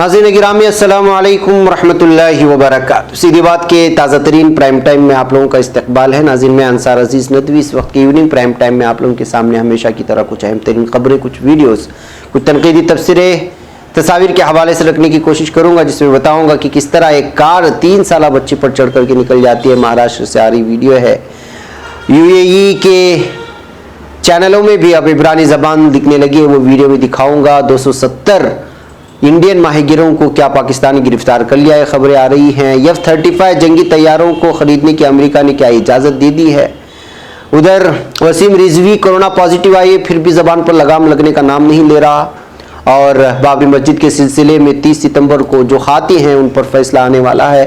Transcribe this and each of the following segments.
नाज़रीन गिरामी अस्सलामु अलैकुम रहमतुल्लाहि व बरकातहू। सीधी बात के ताज़ा तरीन प्राइम टाइम में आप लोगों का इस्तकबाल है। नाज़रीन मैं अंसार अजीज़ नदवी इस वक्त की इवनिंग प्राइम टाइम में आप लोगों के सामने हमेशा की तरह कुछ अहम तरीन खबरें, कुछ वीडियोस, कुछ तनकीदी तफसीरें, तस्वीर के हवाले से रखने की कोशिश करूँगा, जिसमें बताऊँगा कि किस तरह एक कार 3 साल बच्ची पर चढ़ करके निकल जाती है। महाराष्ट्र से आ रही वीडियो है। UAE के चैनलों में भी अब इब्रानी ज़बान दिखने लगी है, वो वीडियो भी दिखाऊँगा। 270 इंडियन माहिगिरों को क्या पाकिस्तान ने गिरफ्तार कर लिया है, खबरें आ रही हैं। F-35 जंगी तैयारों को खरीदने की अमेरिका ने क्या इजाज़त दे दी है। उधर वसीम रिजवी कोरोना पॉजिटिव आई है, फिर भी ज़बान पर लगाम लगने का नाम नहीं ले रहा। और बाबरी मस्जिद के सिलसिले में 30 सितंबर को जो खाती हैं उन पर फैसला आने वाला है,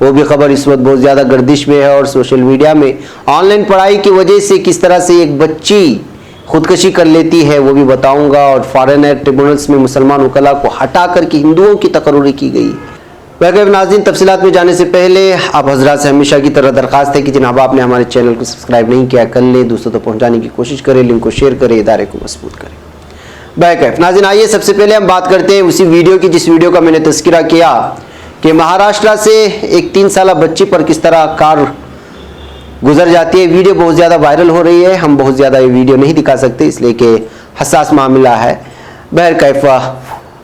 वो भी खबर इस वक्त बहुत ज़्यादा गर्दिश में है। और सोशल मीडिया में ऑनलाइन पढ़ाई की वजह से किस तरह से एक बच्ची खुदकशी कर लेती है, वो भी बताऊंगा। और फॉरेन ट्रिब्यूनल्स में मुसलमान वकला को हटा करके हिंदुओं की तकर्री की गई। वैसे नाज़रीन तफसीलात में जाने से पहले आप हजरात से हमेशा की तरह दरख्वास्त है कि जनाब आपने हमारे चैनल को सब्सक्राइब नहीं किया, कर लें, दूसरों तक पहुँचाने की कोशिश करें, लिंक को शेयर करें, इदारे को मजबूत करें। बैकअप नाज़रीन आइए सबसे पहले हम बात करते हैं उसी वीडियो की जिस वीडियो का मैंने तज़किरा किया कि महाराष्ट्र से एक 3 साल बच्ची पर किस तरह कार गुजर जाती है। वीडियो बहुत ज़्यादा वायरल हो रही है। हम बहुत ज़्यादा ये वीडियो नहीं दिखा सकते इसलिए कि हसास मामला है। बहरकैफ़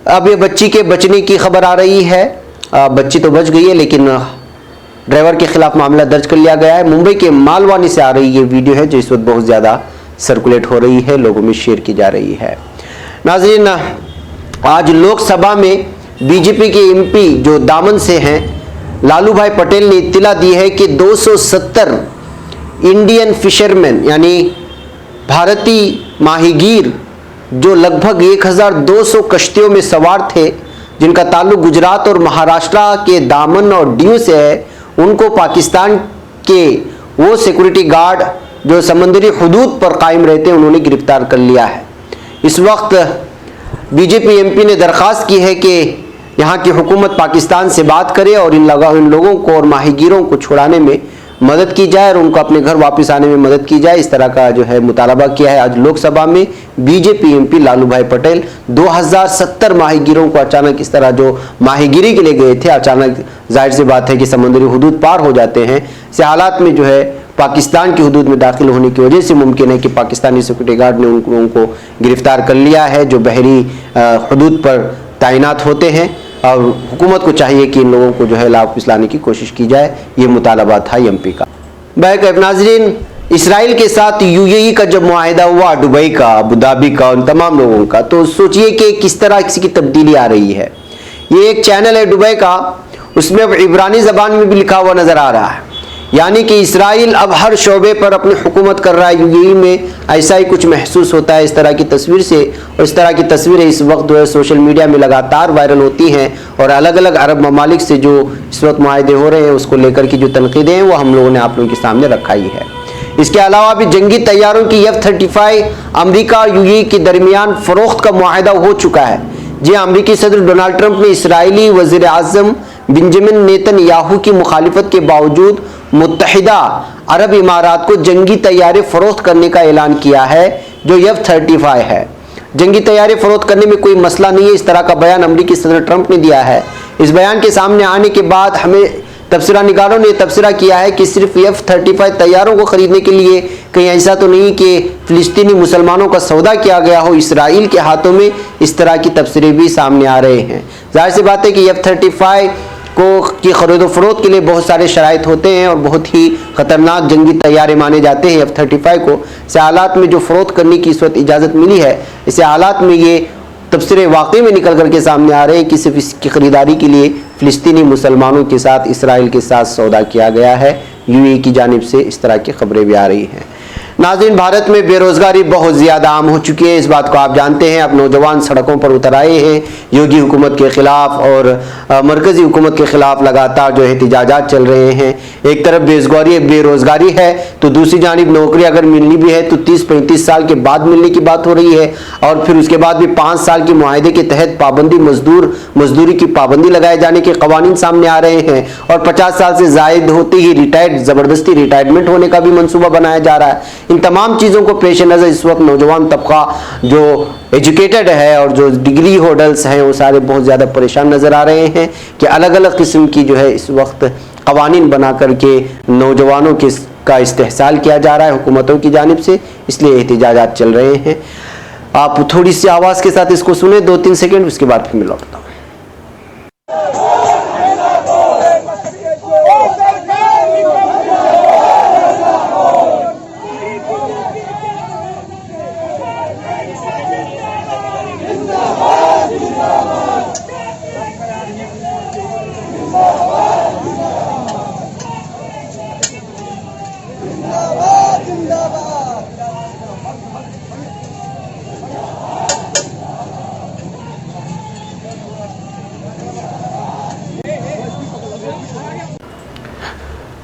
अब ये बच्ची के बचने की खबर आ रही है। बच्ची तो बच गई है लेकिन ड्राइवर के खिलाफ मामला दर्ज कर लिया गया है। मुंबई के मालवानी से आ रही ये वीडियो है जो इस वक्त बहुत ज़्यादा सर्कुलेट हो रही है, लोगों में शेयर की जा रही है। नाज़रीन आज लोकसभा में बीजेपी के MP जो दामन से हैं लालू भाई पटेल ने इत्तला दी है कि 270 इंडियन फिशरमैन यानी भारतीय माहीगीर जो लगभग 1200 कश्तियों में सवार थे, जिनका ताल्लुक गुजरात और महाराष्ट्र के दामन और दीव से है, उनको पाकिस्तान के वो सिक्योरिटी गार्ड जो समंदरी हदूद पर कायम रहते हैं उन्होंने गिरफ्तार कर लिया है। इस वक्त बीजेपी MP ने दरख्वास्त की है कि यहाँ की हुकूमत पाकिस्तान से बात करे और इन लोगों को और माहीगीरों को छुड़ाने में मदद की जाए और उनको अपने घर वापस आने में मदद की जाए। इस तरह का जो है मुतालबा किया है आज लोकसभा में बीजेपी MP लालू भाई पटेल। 2070 माहीगीरों को अचानक इस तरह जो माहीगीरी के लिए गए थे, अचानक जाहिर सी बात है कि समुद्री हुदूद पार हो जाते हैं। इस हालात में जो है पाकिस्तान की हुदूद में दाखिल होने की वजह से मुमकिन है कि पाकिस्तानी सिक्योरिटी गार्ड ने उन लोगों को गिरफ्तार कर लिया है जो बहरी हुदूद पर तैनात होते हैं। और हुकूमत को चाहिए कि इन लोगों को जो है वापस लाने की कोशिश की जाए। ये मुतालबा था MP का। बैकअप नाज़रीन इसराइल के साथ UAE का जब मुआहिदा हुआ, दुबई का, अबू धाबी का, उन तमाम लोगों का, तो सोचिए कि किस तरह की तब्दीली आ रही है। ये एक चैनल है दुबई का, उसमें अब इब्रानी ज़बान में भी लिखा हुआ नज़र आ रहा है, यानी कि इसराइल अब हर शोबे पर अपनी हुकूमत कर रहा है। UAE में ऐसा ही कुछ महसूस होता है इस तरह की तस्वीर से। और इस तरह की तस्वीरें इस वक्त जो है सोशल मीडिया में लगातार वायरल होती हैं और अलग अलग अरब ममालिक से जो इस वक्त मुआहदे हो रहे हैं उसको लेकर की जो तनकीदें हैं वो हम लोगों ने आप लोगों के सामने रखा ही है। इसके अलावा भी जंगी तैयारों की F-35 अमरीका और UAE के दरमियान फ़रोख्त का मुआहदा हो चुका है। जी अमरीकी सदर डोनाल्ड ट्रंप ने इसराइली वज़ीर आज़म बेंजामिन नेतन्याहू की मुखालिफत के बावजूद मुत्तहिदा अरब इमारात को जंगी तैयारे फरोख्त करने का ऐलान किया है जो F-35 है। जंगी तैयारे फरोख्त करने में कोई मसला नहीं है, इस तरह का बयान अमरीकी सदर ट्रंप ने दिया है। इस बयान के सामने आने के बाद हमें तबसरा निगारों ने तबसरा किया है कि सिर्फ F-35 तैयारों को खरीदने के लिए कहीं ऐसा तो नहीं कि फिलिस्तीनी मुसलमानों का सौदा किया गया हो इसराइल के हाथों में। इस तरह की तबसरे भी सामने आ रहे हैं। जाहिर सी बात है कि F-35 की खरीदो फरोख्त के लिए बहुत सारे शराइत होते हैं और बहुत ही ख़तरनाक जंगी तैयारे माने जाते हैं F-35 को। इस हालात में जो फ़रोख्त करने की इस वक्त इजाज़त मिली है, इस हालात में ये तबसरे वाकई में निकल करके सामने आ रहे हैं कि सिर्फ इसकी ख़रीदारी के लिए फ़िलिस्तीनी मुसलमानों के साथ इसराइल के साथ सौदा किया गया है। UAE की जानिब से इस तरह की खबरें भी आ रही हैं। नाज़रीन भारत में बेरोज़गारी बहुत ज़्यादा आम हो चुकी है, इस बात को आप जानते हैं। अब नौजवान सड़कों पर उतर आए हैं योगी हुकूमत के ख़िलाफ़ और मरकज़ी हुकूमत के ख़िलाफ़ लगातार जो एहतजाजात चल रहे हैं। एक तरफ बेरोज़गारी है तो दूसरी जानिब नौकरी अगर मिलनी भी है तो 30-35 साल के बाद मिलने की बात हो रही है। और फिर उसके बाद भी 5 साल के मुआहदे के तहत मजदूरी की पाबंदी लगाए जाने के कवानीन सामने आ रहे हैं। और 50 साल से ज़ायद होते ही ज़बरदस्ती रिटायरमेंट होने का भी मनसूबा बनाया जा रहा है। इन तमाम चीज़ों को पेश नज़र इस वक्त नौजवान तबका जो एजुकेटेड है और जो डिग्री होल्डर्स हैं वो सारे बहुत ज़्यादा परेशान नज़र आ रहे हैं कि अलग अलग किस्म की जो है इस वक्त कवानीन बना करके नौजवानों के का इस्तेहसाल किया जा रहा है हुकूमतों की जानिब से, इसलिए एहतजाजात चल रहे हैं। आप थोड़ी सी आवाज़ के साथ इसको सुने 2-3 सेकेंड, उसके बाद फिर मैं लौटता हूँ।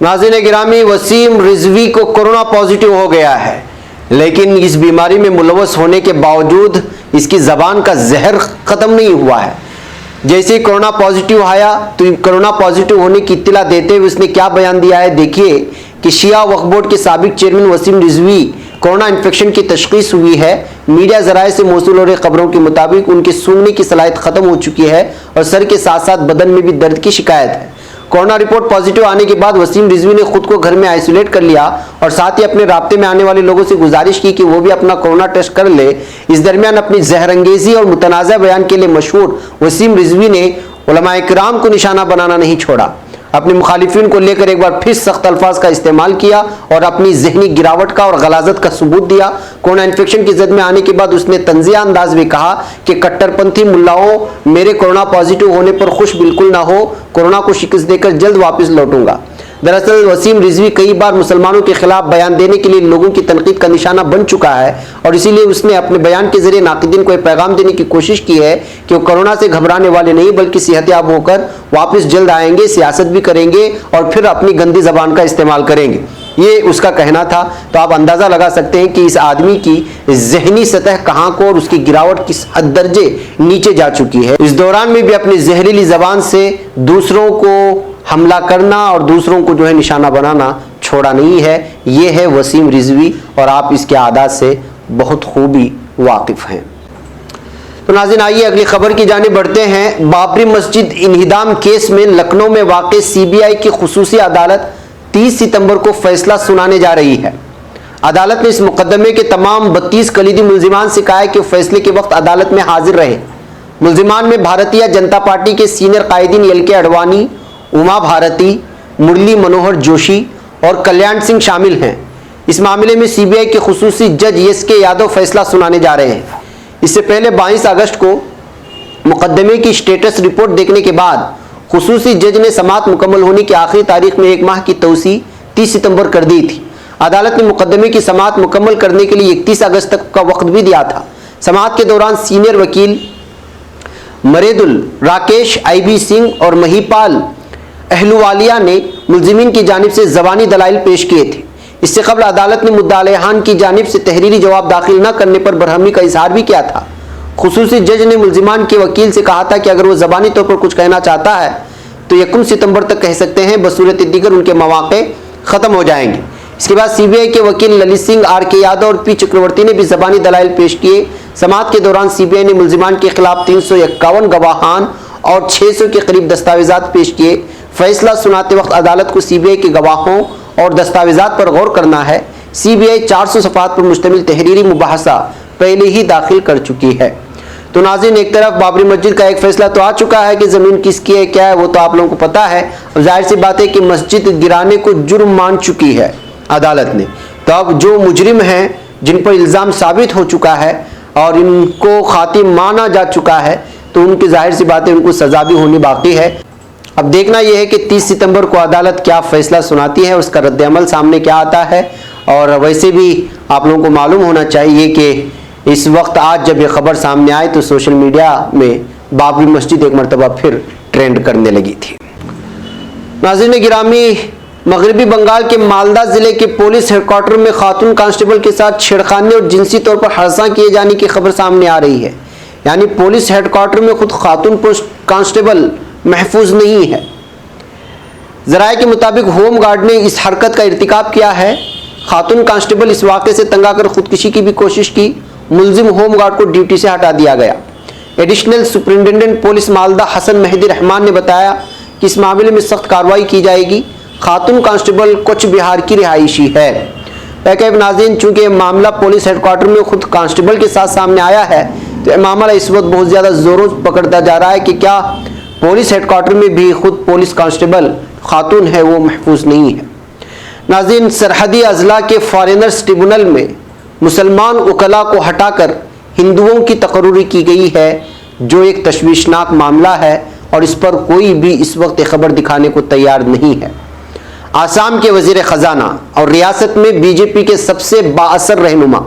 नाज़रीन गिरामी, वसीम रिजवी को कोरोना पॉजिटिव हो गया है, लेकिन इस बीमारी में मुलव्वस होने के बावजूद इसकी ज़बान का जहर ख़त्म नहीं हुआ है। जैसे ही कोरोना पॉजिटिव आया तो कोरोना पॉजिटिव होने की इत्तला देते हुए उसने क्या बयान दिया है, देखिए कि शिया वक्फ बोर्ड के साबिक chairman Wasim Rizvi corona infection की तशखीस हुई है। मीडिया ज़राए से मौसूल हो रही खबरों के मुताबिक उनकी सूंघने की सलाहियत ख़त्म हो चुकी है और सर के साथ साथ बदन में भी दर्द की शिकायत है। कोरोना रिपोर्ट पॉजिटिव आने के बाद वसीम रिजवी ने खुद को घर में आइसोलेट कर लिया और साथ ही अपने राब्ते में आने वाले लोगों से गुजारिश की कि वो भी अपना कोरोना टेस्ट कर ले। इस दरमियान अपनी जहरंगेजी और मुतनाज़ा बयान के लिए मशहूर वसीम रिजवी ने उलमाए किराम को निशाना बनाना नहीं छोड़ा। अपने मुखालिफिन को लेकर एक बार फिर सख्त अल्फाज का इस्तेमाल किया और अपनी जहनी गिरावट का और गलाजत का सबूत दिया। कोरोना इन्फेक्शन की जद में आने के बाद उसने तंजिया अंदाज में कहा कि कट्टरपंथी मुल्लाओं, मेरे कोरोना पॉजिटिव होने पर खुश बिल्कुल ना हो, कोरोना को शिकस्त देकर जल्द वापस लौटूंगा। दरअसल वसीम रिजवी कई बार मुसलमानों के खिलाफ बयान देने के लिए लोगों की तनकीद का निशाना बन चुका है और इसीलिए उसने अपने बयान के जरिए नाक़िदीन को एक पैगाम देने की कोशिश की है कि वो कोरोना से घबराने वाले नहीं बल्कि सेहतयाब होकर वापस जल्द आएंगे, सियासत भी करेंगे और फिर अपनी गंदी जबान का इस्तेमाल करेंगे। ये उसका कहना था। तो आप अंदाज़ा लगा सकते हैं कि इस आदमी की जहनी सतह कहाँ को और उसकी गिरावट किस हद दर्जे नीचे जा चुकी है। इस दौरान में भी अपनी जहरीली जबान से दूसरों को हमला करना और दूसरों को जो है निशाना बनाना छोड़ा नहीं है। ये है वसीम रिजवी और आप इसके आदात से बहुत खूबी वाकिफ हैं। तो नाज़रीन आइए अगली खबर की जानिब बढ़ते हैं। बाबरी मस्जिद इन्हिदाम केस में लखनऊ में वाक़ सीबीआई की खुसूसी अदालत 30 सितंबर को फैसला सुनाने जा रही है। अदालत ने इस मुकदमे के तमाम 32 कलीदी मुल्जिमान से कहा है कि फैसले के वक्त अदालत में हाजिर रहे। मुल्जिमान में भारतीय जनता पार्टी के सीनियर कायदीन एल.के. अडवाणी, उमा भारती, मुरली मनोहर जोशी और कल्याण सिंह शामिल हैं। इस मामले में सीबीआई के खुसूसी जज एस.के. यादव फैसला सुनाने जा रहे हैं। इससे पहले 22 अगस्त को मुकदमे की स्टेटस रिपोर्ट देखने के बाद खुसूसी जज ने समाअत मुकम्मल होने की आखिरी तारीख में 1 माह की तौसी 30 सितंबर कर दी थी। अदालत ने मुकदमे की समाअत मुकम्मल करने के लिए 31 अगस्त तक का वक्त भी दिया था। समाअत के दौरान सीनियर वकील मरेदुल, राकेश आई.बी. सिंह और महिपाल अहलुवालिया ने मुल्जिमीन की जानिब से ज़बानी दलाइल पेश किए थे। इससे कबल अदालत ने मुद्दालेहान की जानिब से तहरीरी जवाब दाखिल न करने पर बरहमी का इजहार भी किया था। खुसूसी जज ने मुल्जिमान के वकील से कहा था कि अगर वो ज़बानी तौर पर कुछ कहना चाहता है तो 1 सितंबर तक कह सकते हैं, बसूरत दीगर उनके मौक़े ख़त्म हो जाएंगे। इसके बाद सीबीआई के वकील ललित सिंह, आर.के. यादव और पी. चक्रवर्ती ने भी ज़बानी दलाइल पेश किए। समाअत के दौरान सीबीआई ने मुल्जिमान के खिलाफ 351 गवाहान और 600 के करीब दस्तावेजात पेश किए। फैसला सुनाते वक्त अदालत को सीबीआई के गवाहों और दस्तावेजात पर गौर करना है। सीबीआई 400 सफ़हात पर मुश्तमिल तहरीरी मुबाहसा पहले ही दाखिल कर चुकी है। तो नाज़रीन, एक तरफ बाबरी मस्जिद का एक फैसला तो आ चुका है कि ज़मीन किसकी है, क्या है, वो तो आप लोगों को पता है। जाहिर सी बात है कि मस्जिद गिराने को जुर्म मान चुकी है अदालत ने। तो अब जो मुजरिम हैं, जिन पर इल्ज़ाम साबित हो चुका है और इनको खातिम माना जा चुका है, तो उनकी जाहिर सी बात है उनको सज़ा भी होनी बाकी है। अब देखना यह है कि 30 सितंबर को अदालत क्या फैसला सुनाती है, उसका रद्द-ए-अमल सामने क्या आता है। और वैसे भी आप लोगों को मालूम होना चाहिए कि इस वक्त आज जब ये खबर सामने आई तो सोशल मीडिया में बाबरी मस्जिद एक मरतबा फिर ट्रेंड करने लगी थी। नाज़रीन गिरामी, मगरबी बंगाल के मालदा जिले के पुलिस हेडक्वार्टर में खातून कांस्टेबल के साथ छेड़खानी और जिनसी तौर पर हड़सा किए जाने की खबर सामने आ रही है। यानी पुलिस हेडक्वार्टर में खुद खातून कांस्टेबल महफूज नहीं है। जराये के मुताबिक होम गार्ड ने इस हरकत का इर्तिकाब किया है। खातून कांस्टेबल इस वाक़े से तंग आकर खुदकुशी की भी कोशिश की। मुलजिम होमगार्ड को ड्यूटी से हटा दिया गया। Additional superintendent police Malda Hasan Mehdi Rahman ने बताया कि इस मामले में सख्त कार्रवाई की जाएगी। खातून कांस्टेबल कोच बिहार की रिहायशी है। पैकेब नाज़रीन, चूंकि मामला पुलिस हेडक्वार्टर में खुद कांस्टेबल के साथ सामने आया है, तो मामला इस वक्त बहुत ज़्यादा जोरों पकड़ता जा रहा है कि क्या पुलिस हेडक्वार्टर में भी खुद पुलिस कांस्टेबल खातून है वो महफूज नहीं है। नाज़रीन, सरहदी अजला के फॉरेनर्स ट्रिब्यूनल में मुसलमान वकला को हटाकर हिंदुओं की तकर्री की गई है, जो एक तशवीशनाक मामला है और इस पर कोई भी इस वक्त खबर दिखाने को तैयार नहीं है। आसाम के वजीर खजाना और रियासत में बीजेपी के सबसे बाअसर रहनुमा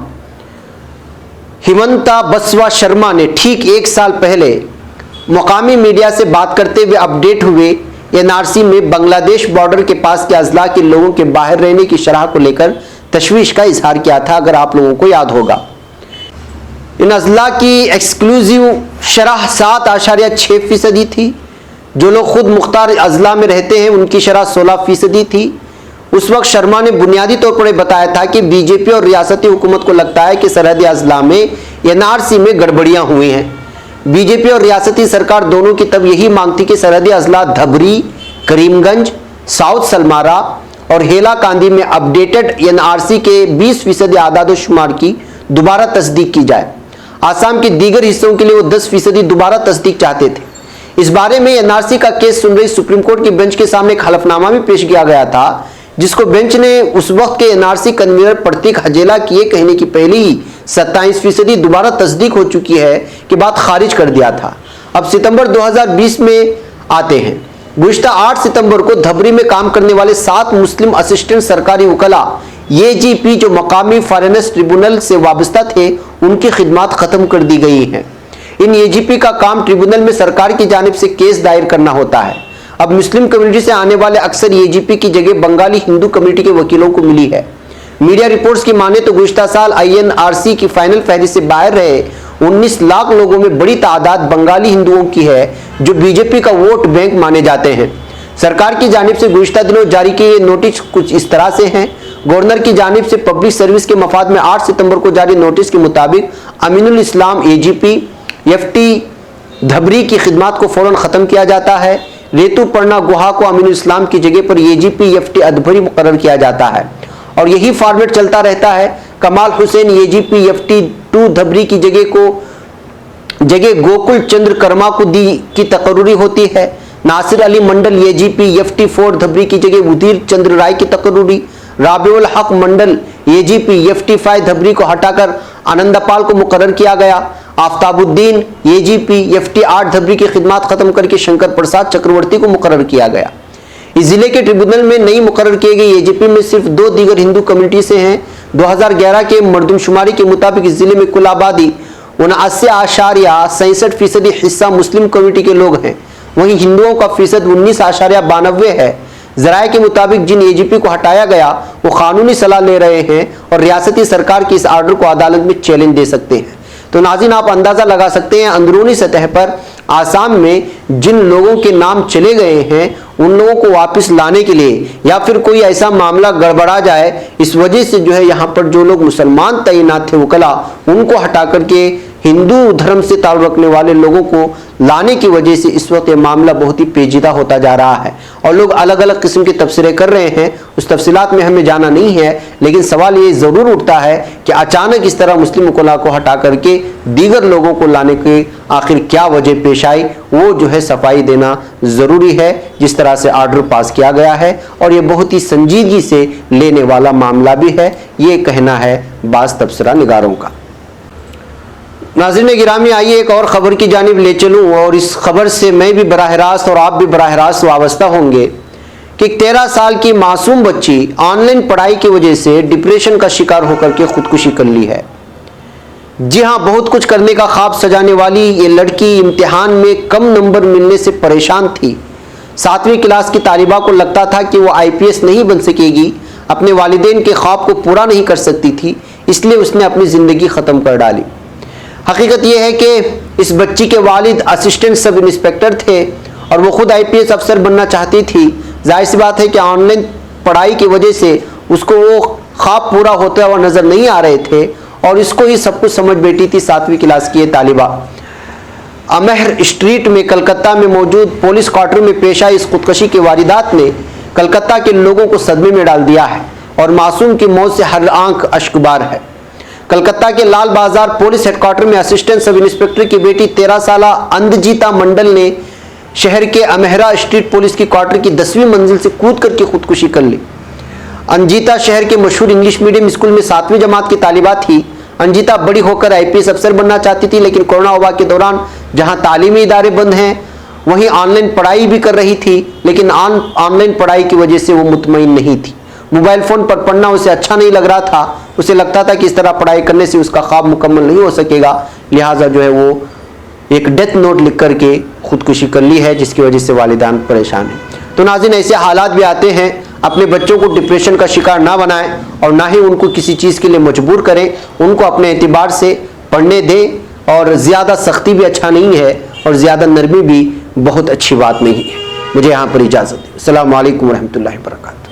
हिमंता बसवा शर्मा ने ठीक 1 साल पहले मुकामी मीडिया से बात करते हुए अपडेट हुए एनआरसी में बांग्लादेश बॉर्डर के पास के अजला के लोगों के बाहर रहने की शरह को लेकर तशवीश का इजहार किया था। अगर आप लोगों को याद होगा, इन अजला की एक्सक्लूसिव शरह 7.6% थी। जो लोग खुद मुख्तार अजला में रहते हैं उनकी शरह 16% थी। उस वक्त शर्मा ने बुनियादी तौर पर बताया था कि बीजेपी और रियासती हुकूमत को लगता है कि सरहदी अजला में एनआरसी में गड़बड़ियां हुई हैं। बीजेपी और रियासती सरकार दोनों की तब यही मांग थी कि सरहदी अजला धबरी, करीमगंज, साउथ सलमारा और हेला कांदी में अपडेटेड एनआरसी के 20% आदादोशुमार की दोबारा तस्दीक की जाए। आसाम के दीगर हिस्सों के लिए वो 10% दोबारा तस्दीक चाहते थे। इस बारे में एनआरसी का केस सुन रही सुप्रीम कोर्ट की बेंच के सामने एक हलफनामा भी पेश किया गया था, जिसको बेंच ने उस वक्त के एनआरसी कन्वीनर प्रतीक हजेला की ये कहने की पहले ही 27% दोबारा तस्दीक हो चुकी है कि बात खारिज कर दिया था। अब सितंबर 2020 में आते हैं। गुज़िश्ता 8 सितंबर को धबरी में काम करने वाले 7 मुस्लिम असिस्टेंट सरकारी वकला एजीपी जो मकामी फॉरेनर्स ट्रिब्यूनल से वाबस्ता थे, उनकी खिदमत खत्म कर दी गई हैं। इन एजीपी का काम ट्रिब्यूनल में सरकार की जानिब से केस दायर करना होता है। अब मुस्लिम कम्युनिटी से आने वाले अक्सर एजीपी की जगह बंगाली हिंदू कम्युनिटी के वकीलों को मिली है। मीडिया रिपोर्ट्स की माने तो गुज़िश्ता साल आईएनआरसी की फाइनल फहरिस्त से बाहर रहे 19 लाख लोगों में बड़ी तादाद बंगाली हिंदुओं की है, जो बीजेपी का वोट बैंक माने जाते हैं। सरकार की जानिब से गुज़िश्ता दिनों जारी किए नोटिस कुछ इस तरह से हैं। गवर्नर की जानिब से पब्लिक सर्विस के मफाद में 8 सितंबर को जारी नोटिस के मुताबिक अमीनुल इस्लाम एजीपी एफटी धबरी की खिदमत को फौरन ख़त्म किया जाता है। रेतु पर्णा गुहा को अमीनुल इस्लाम की जगह पर एजीपी एफटी अधभरी मुकर्रर किया जाता है और यही फॉर्मेट चलता रहता है। कमाल हुसैन एजीपी एफटी 2 धबरी की जगह गोकुल चंद्र कर्मा को दी की तकर्री होती है। नासिर अली मंडल एजीपी एफटी 4 धबरी की जगह उदीर चंद्र राय की तकर्री। राबिउल हक मंडल एजीपी एफटी 5 धबरी को हटाकर आनंदपाल को मुकर्रर किया गया। आफ्ताबुद्दीन एजीपी एफटी 8 धबरी की खिदमत खत्म करके शंकर प्रसाद चक्रवर्ती को मुकर्रर किया गया। इस जिले के ट्रिब्यूनल में नई मुकर्रर किए गए एजीपी में सिर्फ 2 दीगर हिंदू कम्युनिटी से हैं। 2011 के मरदमशुमारी के मुताबिक इस जिले में कुल आबादी 79.67% हिस्सा मुस्लिम कम्युनिटी के लोग हैं। वहीं हिंदुओं का फीसद 19.92 है। जराये के मुताबिक जिन एजीपी को हटाया गया वो कानूनी सलाह ले रहे हैं और रियासती सरकार की इस आर्डर को अदालत में चैलेंज दे सकते हैं। तो नाज़रीन, आप अंदाज़ा लगा सकते हैं अंदरूनी सतह पर आसाम में जिन लोगों के नाम चले गए हैं उन लोगों को वापस लाने के लिए या फिर कोई ऐसा मामला गड़बड़ा जाए, इस वजह से जो है यहाँ पर जो लोग मुसलमान तैनात थे वकला, उनको हटा करके हिंदू धर्म से ताल्लुक़ रखने वाले लोगों को लाने की वजह से इस वक्त ये मामला बहुत ही पेचीदा होता जा रहा है और लोग अलग अलग किस्म के तबसरे कर रहे हैं। उस तफसीलात में हमें जाना नहीं है, लेकिन सवाल ये ज़रूर उठता है कि अचानक इस तरह मुस्लिम वकला को हटा करके दीगर लोगों को लाने की आखिर क्या वजह पेश आई, वो जो है सफाई देना ज़रूरी है। जिस तरह से आर्डर पास किया गया है और ये बहुत ही संजीदगी से लेने वाला मामला भी है, ये कहना है बाज़ तबसरा निगारों का। नाज़रीन गिरामी, आइए एक और ख़बर की जानिब ले चलूँ और इस खबर से मैं भी बराह रास्त और आप भी बराह रास्त वाबस्ता होंगे कि 13 साल की मासूम बच्ची ऑनलाइन पढ़ाई की वजह से डिप्रेशन का शिकार होकर के खुदकुशी कर ली है। जी हाँ, बहुत कुछ करने का ख्वाब सजाने वाली ये लड़की इम्तिहान में कम नंबर मिलने से परेशान थी। 7वीं क्लास की तालिबा को लगता था कि वो IPS नहीं बन सकेगी, अपने वालिदैन के ख्वाब को पूरा नहीं कर सकती थी, इसलिए उसने अपनी ज़िंदगी ख़त्म कर डाली। हकीकत यह है कि इस बच्ची के वालिद असिस्टेंट सब इंस्पेक्टर थे और वो खुद IPS अफसर बनना चाहती थी। जाहिर सी बात है कि ऑनलाइन पढ़ाई की वजह से उसको वो ख्वाब पूरा होता हुआ नजर नहीं आ रहे थे और इसको ही सब कुछ समझ बैठी थी 7वीं क्लास की ये तालिबा। अमहर स्ट्रीट में कलकत्ता में मौजूद पुलिस क्वार्टर में पेश आई इस खुदकशी की वारदात ने कलकत्ता के लोगों को सदमे में डाल दिया है और मासूम की मौत से हर आंख अश्कबार है। कलकत्ता के लाल बाजार पुलिस हेडक्वार्टर में असिस्टेंट सब इंस्पेक्टर की बेटी 13 साल अंधजीता मंडल ने शहर के अमहरा स्ट्रीट पुलिस की क्वार्टर की 10वीं मंजिल से कूद करके खुदकुशी कर ली। अंजिता शहर के मशहूर इंग्लिश मीडियम स्कूल में 7वीं जमात की तालिबा थी। अंजिता बड़ी होकर IPS अफसर बनना चाहती थी, लेकिन कोरोना वबा के दौरान जहां तालीमी इदारे बंद हैं वहीं ऑनलाइन पढ़ाई भी कर रही थी, लेकिन ऑनलाइन पढ़ाई की वजह से वो मुतमईन नहीं थी। मोबाइल फ़ोन पर पढ़ना उसे अच्छा नहीं लग रहा था। उसे लगता था कि इस तरह पढ़ाई करने से उसका ख्वाब मुकम्मल नहीं हो सकेगा, लिहाजा जो है वो एक डेथ नोट लिख करके खुदकुशी कर ली है, जिसकी वजह से वालिदान परेशान हैं। तो नाज़रीन, ऐसे हालात भी आते हैं, अपने बच्चों को डिप्रेशन का शिकार ना बनाएं और ना ही उनको किसी चीज़ के लिए मजबूर करें। उनको अपने एतबार से पढ़ने दें और ज़्यादा सख्ती भी अच्छा नहीं है और ज़्यादा नरमी भी बहुत अच्छी बात नहीं है। मुझे यहाँ पर इजाज़त दें। अस्सलामु अलैकुम रहमतुल्लाहि व बरकातहू।